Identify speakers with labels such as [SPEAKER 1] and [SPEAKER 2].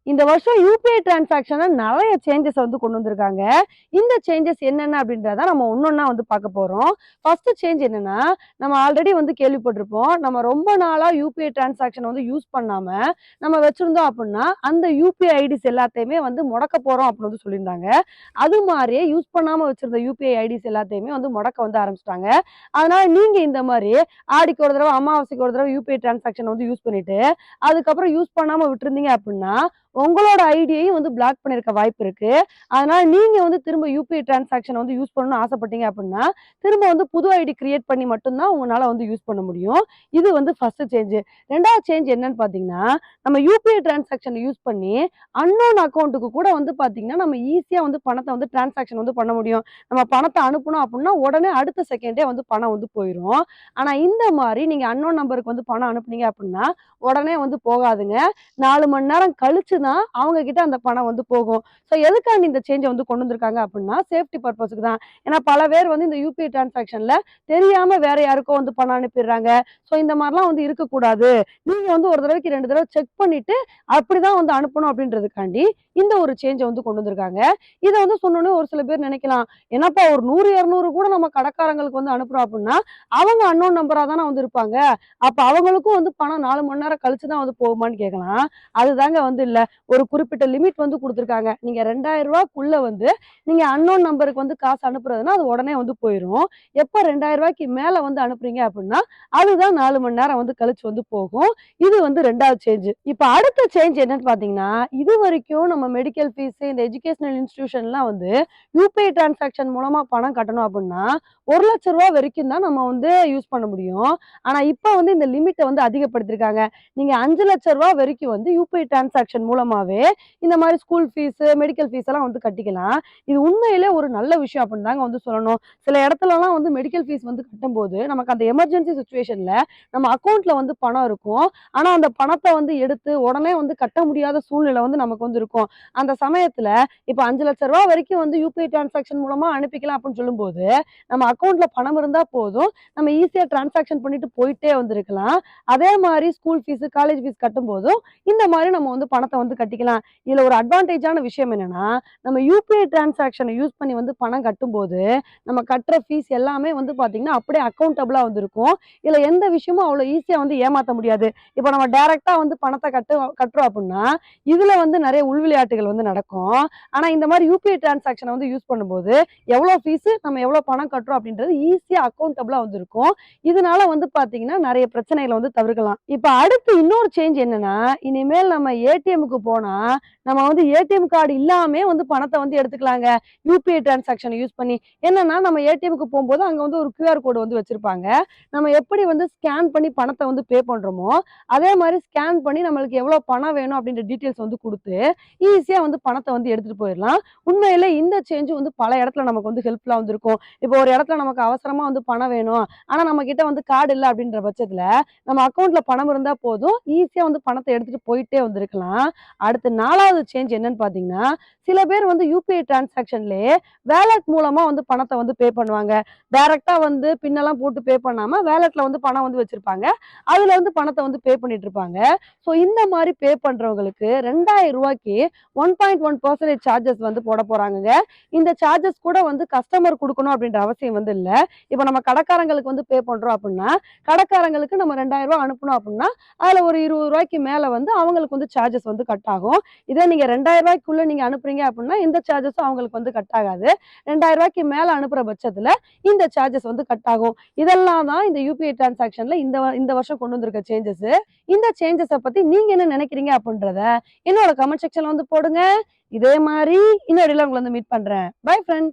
[SPEAKER 1] இந்த வருஷம் யூபிஐ டிரான்சாக்ஷன்ல நெறைய சேஞ்சஸ் வந்து கொண்டு வந்திருக்காங்க. இந்த சேஞ்சஸ் என்னென்ன அப்படின்றத நம்ம ஒண்ணொண்ணா வந்து பார்க்க போறோம். ஃபர்ஸ்ட் சேஞ்ச் என்னன்னா, நம்ம ஆல்ரெடி வந்து கேள்விப்பட்டிருப்போம். நம்ம ரொம்ப நாளா யூபிஐ டிரான்சாக்ஷன் வந்து யூஸ் பண்ணாம, நம்ம வச்சிருந்தோம் அப்படின்னா, அந்த யூபிஐ ஐடிஸ் எல்லாத்தையுமே வந்து முடக்க போறோம் அப்படின்னு வந்து சொல்லியிருந்தாங்க. அது மாரியே யூஸ் பண்ணாம வச்சிருந்த யூபிஐ ஐடிஸ் எல்லாத்தையுமே வந்து முடக்க வந்து ஆரம்பிச்சுட்டாங்க. அதனால நீங்க இந்த மாரி ஆடிக்கு ஒரு தடவ, அமாவாசைக்கு ஒரு தடவ யூபிஐ டிரான்சாக்ஷன் வந்து யூஸ் பண்ணிட்டு, அதுக்கப்புறம் யூஸ் பண்ணாம விட்டுருந்தீங்க அப்படின்னா, உங்களோட ஐடியையும் வந்து பிளாக் பண்ணியிருக்க வாய்ப்பு இருக்கு. அதனால நீங்க வந்து திரும்ப யூபிஐ டிரான்சாக்ஷன் வந்து யூஸ் பண்ணணும்னு ஆசைப்பட்டீங்க அப்படின்னா, திரும்ப வந்து புது ஐடி கிரியேட் பண்ணி மட்டும் தான் உங்கனால வந்து யூஸ் பண்ண முடியும். இது வந்து ஃபர்ஸ்ட் சேஞ்ச். 2வது சேஞ்ச் என்னன்னு பார்த்தீங்கன்னா, நம்ம யூபிஐ டிரான்சாக்ஷன் யூஸ் பண்ணி அன்னோன் அக்கவுண்ட்க்கு கூட வந்து பார்த்தீங்கன்னா, நம்ம ஈஸியா வந்து பணத்த வந்து டிரான்சாக்ஷன் வந்து பண்ண முடியும். நம்ம பணத்த அனுப்பணும் அப்படின்னா, உடனே அடுத்த செகண்டே வந்து பணம் வந்து போயிரும். ஆனா இந்த மாரி நீங்க அன்னோன் நம்பருக்கு வந்து பணம் அனுப்புனீங்க அப்படின்னா, உடனே வந்து போகாதுங்க. 4 மணி நேரம் கழிச்சு தான் அவங்க கிட்ட அந்த பணம் வந்து போகும். ஸோ எதுக்காண்டி இந்த சேஞ்ச வந்து கொண்டு வந்திருக்காங்க அப்டின்னா, சேஃப்டி பர்ப்பஸ்க்கு தான். ஏன்னா பல பேர் வந்து இந்த யுபிஐ டிரான்சாக்ஷன்ல தெரியாம வேற யாருக்கோ வந்து பணம் அனுப்பிடுறாங்க. ஸோ இந்த மாரிலாம் வந்து இருக்கக்கூடாது. நீங்க வந்து ஒரு தடவைக்கு 2 தடவ செக் பண்ணிட்டு அப்படிதான் வந்து அனுப்பணும் அப்படின்றதுக்காண்டி இந்த ஒரு சேஞ்ச வந்து கொண்டு வந்திருக்காங்க. இத வந்து சொன்னோனே ஒரு சில பேர் நினைக்கலாம், என்னப்பா ஒரு 100, 200 கூட நம்ம கடைக்காரங்களுக்கு வந்து அனுப்புறோம் அப்டின்னா, அவங்க அன்னோன் நம்பரா தானே வந்து இருப்பாங்க. அப்ப அவங்களுக்கும் வந்து பணம் 4 மணி நேரம் கழிச்சு தான் வந்து போகுமான்னு கேட்கலாம். அதுதாங்க வந்து இல்ல. ஒரு குறிப்பிட்ட லிமிட் வந்து குடுத்துருக்காங்க. நீங்க ரூ. 2000க்குள்ள வந்து நீங்க அன்னோன் நம்பருக்கு வந்து காசு அனுப்புறதுன்னா, அது உடனே வந்து போயிரும். எப்ப ரூ. 2000க்கு மேல வந்து அனுப்புறீங்க அப்டின்னா, அதுதான் 4 மணி நேரம் வந்து கழிச்சு வந்து போகும். இது வந்து 2வது சேஞ்ச். இப்ப அடுத்த சேஞ்ச் என்னன்னு பார்த்தீங்கன்னா, இதுவரைக்கும் நம்ம மெடிக்கல் ஃபீஸ், இந்த எஜுகேஷனல் இன்ஸ்டிடியூஷன்லாம் வந்து யூபிஐ டிரான்சாக்ஷன் மூலமா பணம் கட்டணும் அப்டின்னா, ரூ. 1,00,000 வரைக்கும் தான் நம்ம வந்து யூஸ் பண்ண முடியும். ஆனா இப்ப வந்து இந்த லிமிட்ட வந்து அதிகப்படுத்திருக்காங்க. நீங்க ரூ. 5,00,000 வரைக்கும் வந்து யூபிஐ டிரான்சாக்ஷன் மூலமாவே இந்த மாரி ஸ்கூல் ஃபீஸ், மெடிக்கல் ஃபீஸ் எல்லாம் வந்து கட்டிக்கலாம். இது உண்மையிலே ஒரு நல்ல விஷயம் அப்படின்னு தாங்க வந்து சொல்லணும். சில இடத்துலலாம் வந்து மெடிக்கல் ஃபீஸ் வந்து கட்டும்போது, நமக்கு அந்த எமர்ஜென்சி சிச்சுவேஷன்ல நம்ம அக்கவுண்ட்ல வந்து பணம் இருக்கும். ஆனா அந்த பணத்த வந்து எடுத்து உடனே வந்து கட்ட முடியாத சூழ்நிலை வந்து நமக்கு வந்து இருக்கும். அந்த சமயத்துல இப்ப ரூ. 5,00,000 வரைக்கும் வந்து யூபிஐ டிரான்சாக்ஷன் மூலமா அனுப்பிக்கலாம் அப்படின்னு சொல்லும்போது, நம்ம அக்கவுண்ட்ல பணம் இருந்தா போதும். நம்ம ஈஸியா டிரான்சாக்ஷன் பண்ணிட்டு போயிட்டே வந்திருக்கலாம். அதே மாரி ஸ்கூல் ஃபீஸ், காலேஜ் ஃபீஸ் கட்டும்போதும் இந்த மாரி நம்ம வந்து பணத்த வந்து கட்டிக்கலாம். இதுல ஒரு அட்வான்டேஜான விஷயம் என்னன்னா, நம்ம யூபிஐ டிரான்சாக்ஷன யூஸ் பண்ணி வந்து பணம் கட்டும்போது, நம்ம கட்டுற ஃபீஸ் எல்லாமே வந்து பார்த்தீங்கன்னா, அப்படியே அக்கவுண்டபிளா வந்து இருக்கும். இதுல எந்த விஷயமும் அவ்வளோ ஈஸியா வந்து ஏமாத்த முடியாது. இப்ப நம்ம டைரக்ட்டா வந்து பணத்த கட்டுறோம் அப்புட்ன்னா, இதுல வந்து நெறைய உள்விளையாட்டுகள் வந்து நடக்கும். ஆனா இந்த மாரி யூபிஐ டிரான்சாக்ஷன வந்து யூஸ் பண்ணும்போது, எவ்வளோ ஃபீஸு, நம்ம எவ்வளோ பணம் கட்டுறோம் அப்படின்றது ஈஸியா அக்கவுண்டபிளா வந்து இருக்கும். இதனால வந்து பார்த்தீங்கன்னா, நெறைய பிரச்சனைகள வந்து தவிர்க்கலாம். இப்ப அடுத்து இன்னொரு சேஞ்ச் என்னன்னா, இனிமேல் நம்ம ஏடிஎம்க்கு போனா, நம்ம வந்து ஏடிஎம் கார்டு இல்லாமயே வந்து பணத்த வந்து எடுத்துக்கலாங்க. யூபிஐ டிரான்சாக்ஷன யூஸ் பண்ணி. என்னன்னா, நம்ம ஏடிஎம்க்கு போம்போது அங்க வந்து ஒரு கியூஆர் கோடு வந்து வச்சிருப்பாங்க. நம்ம எப்படி வந்து ஸ்கேன் பண்ணி பணத்த வந்து பே பண்றோமோ, அதே மாரி ஸ்கேன் பண்ணி நம்மளுக்கு எவ்வளோ பணம் வேணும் அப்படின்ற டீட்டெயில்ஸ் வந்து குடுத்து, ஈஸியா வந்து பணத்த வந்து எடுத்துட்டு போயிரலாம். உண்மையிலே இந்த சேஞ்ச் வந்து பல இடத்துல நமக்கு வந்து ஹெல்ப்ஃபுல்லா வந்து இருக்கும். இப்போ ஒரு இடத்துல நமக்கு அவசரமா வந்து பணம் வேணும். ஆனா நம்ம கிட்ட வந்து கார்டு இல்ல அப்படின்ற பட்சத்துல, நம்ம அக்கவுண்ட்ல பணம் இருந்தா போதும். ஈஸியா வந்து பணத்த எடுத்துட்டு போயிட்டே வந்திருக்கலாம். அடுத்து 4வது சேஞ்ச் என்னன்னு பார்த்தீங்கன்னா, சில பேர் வந்து யூபிஐ டிரான்சாக்ஷன்லயே வாலெட் மூலமா வந்து பணத்த வந்து பே பண்ணுவாங்க. டைரக்ட்டா வந்து பின்னெல்லாம் போட்டு பே பண்ணாம, வாலெட்ல வந்து பணம் வந்து வச்சிருப்பாங்க. அதுல இருந்து பணத்த வந்து பே பண்ணிட்டு இருப்பாங்க. ஸோ இந்த மாரி பே பண்றவங்களுக்கு ரூ. 2,000க்கு 1.1% சார்ஜஸ் வந்து போட போறாங்கங்க. இந்த சார்ஜஸ் கூட வந்து கஸ்டமர் குடுக்கணும் அப்படின்ற அவசியம் வந்து இல்ல. இப்ப நம்ம கடைக்காரங்களுக்கு வந்து பே பண்றோம் அப்படின்னா, கடைக்காரங்களுக்கு நம்ம ரூ. 2,000 அனுப்பணும் அப்படின்னா, அதுல ஒரு ரூ. 20க்கு மேல வந்து அவங்களுக்கு வந்து சார்ஜஸ் வந்து கட் ஆகும். இதே நீங்க ரூ. 2,000க்குள்ள நீங்க அனுப்புறீங்க அப்படின்னா, எந்த சார்ஜஸும் அவங்களுக்கு வந்து கட் ஆகாது. ரூ. 2,000க்கு மேல அனுப்புற பட்சத்துல இந்த சார்ஜஸ் வந்து கட் ஆகும். இதெல்லாம் தான் இந்த யுபிஐ டிரான்சாக்ஷன்ல இந்த வருஷம் கொண்டு வந்திருக்க சேஞ்சஸ். இந்த சேஞ்சஸ பத்தி நீங்க என்ன நினைக்கிறீங்க அப்படின்றத என்னோட கமெண்ட் செக்ஷன்ல வந்து போடுங்க. இதே மாரி இன்னொரு உங்கள வந்து மீட் பண்றேன். Bye friends.